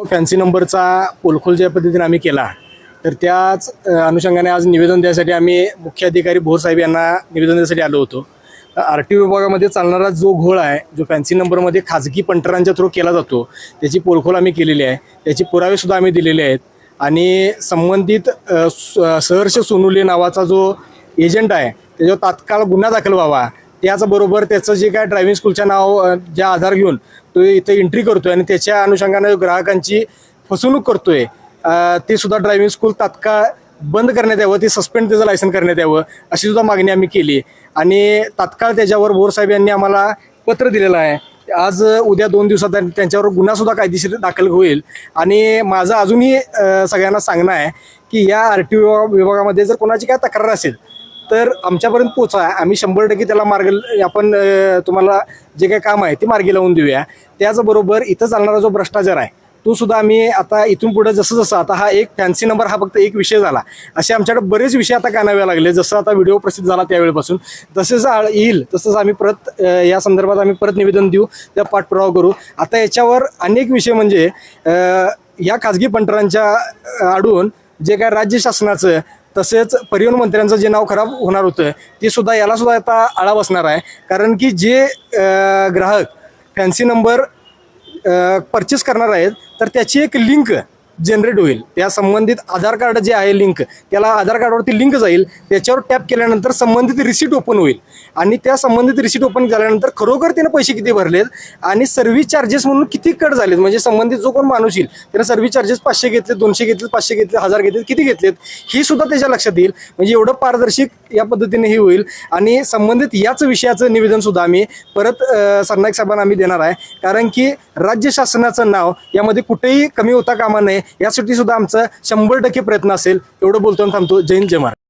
Fancy नंबरचा पोलखोल ज्या पद्धतीने आम्ही केला तर त्याच अनुषंगाने आज निवेदन द्यायसाठी आम्ही मुख्य अधिकारी भोर साहेब यांना निवेदन द्यायसाठी आलो होतो। आरटीओ विभागामध्ये चालणारा जो घोळ आहे, जो फॅन्सी नंबरमध्ये खाजगी पंटरांच्या थ्रू केला जातो, त्याची पोलखोल आम्ही केलेली आहे। त्याची पुरावे सुद्धा आम्ही दिलेले आहेत आणि संबंधित सहर्ष सोनुले नावाचा जो एजंट आहे त्याच्यावर तात्काळ गुन्हा दाखल व्हावा। त्याचबरोबर त्याचं जे काय ड्रायव्हिंग स्कूलच्या नाव ज्या आधार घेऊन तो इथं एंट्री करतोय आणि त्याच्या अनुषंगाने ग्राहकांची फसवणूक करतोय, ते सुद्धा ड्रायव्हिंग स्कूल तात्काळ बंद करण्यात यावं, ते सस्पेंड त्याचं लायसन करण्यात यावं अशी सुद्धा मागणी आम्ही केली आणि तात्काळ त्याच्यावर भोर साहेब यांनी आम्हाला पत्र दिलेलं आहे। आज उद्या 2 दिवसात त्यांच्यावर गुन्हा सुद्धा कायदेशीर दाखल होईल आणि माझं अजूनही सगळ्यांना सांगणं आहे की या आरटीओ विभागामध्ये जर कोणाची काय तक्रार असेल तर आमच्यापर्यंत पोचा, आम्ही 100% त्याला मार्ग आपण तुम्हाला जे काही काम आहे ते मार्गी लावून देऊया। त्याचबरोबर इथं चालणारा जो भ्रष्टाचार आहे तो सुद्धा आम्ही आता इथून पुढे जसं जसं आता हा एक फॅन्सी नंबर हा फक्त एक विषय झाला, असे आमच्याकडे बरेच विषय आता कानावे लागले। जसं आता व्हिडिओ प्रसिद्ध झाला त्यावेळेपासून तसंच येईल तसंच आम्ही परत या संदर्भात आम्ही परत निवेदन देऊ, त्या पाठपुरावा करू। आता याच्यावर अनेक विषय म्हणजे या खाजगी पंटरांच्या आडून जे काय राज्य शासनाचं तसेच परिवहन मंत्र्यांचं जे नाव खराब होणार होतं ते सुद्धा याला सुद्धा आता आळा बसणार आहे। कारण की जे ग्राहक फॅन्सी नंबर परचेस करणार आहेत तर त्याची एक लिंक जनरेट होईल, त्या संबंधित आधार कार्ड जे आहे लिंक, त्याला आधार कार्डवरती लिंक जाईल, त्याच्यावर टॅप केल्यानंतर संबंधित रिसीट ओपन होईल आणि त्या संबंधित रिसीट ओपन झाल्यानंतर खरोखर त्यानं पैसे किती भरलेत आणि सर्व्हिस चार्जेस म्हणून किती कट झालेत, म्हणजे संबंधित जो कोण माणूस येईल त्यानं सर्व्हिस चार्जेस 500 घेतले, 200 घेतले, 500 घेतले, 1000 घेतले, किती घेतलेत ही सुद्धा त्याच्या लक्षात येईल। म्हणजे एवढं पारदर्शक या पद्धतीने हे होईल आणि संबंधित याच विषयाचं निवेदन सुद्धा आम्ही परत सरनाईक साहेबांना आम्ही देणार आहे। कारण की राज्य शासनाचं नाव यामध्ये कुठेही कमी होता कामा नये यासाठी सुद्धा आमचा 100% प्रयत्न असेल। एवढं बोलतो आणि थांबतो। जय हिंद, जय महाराष्ट्र।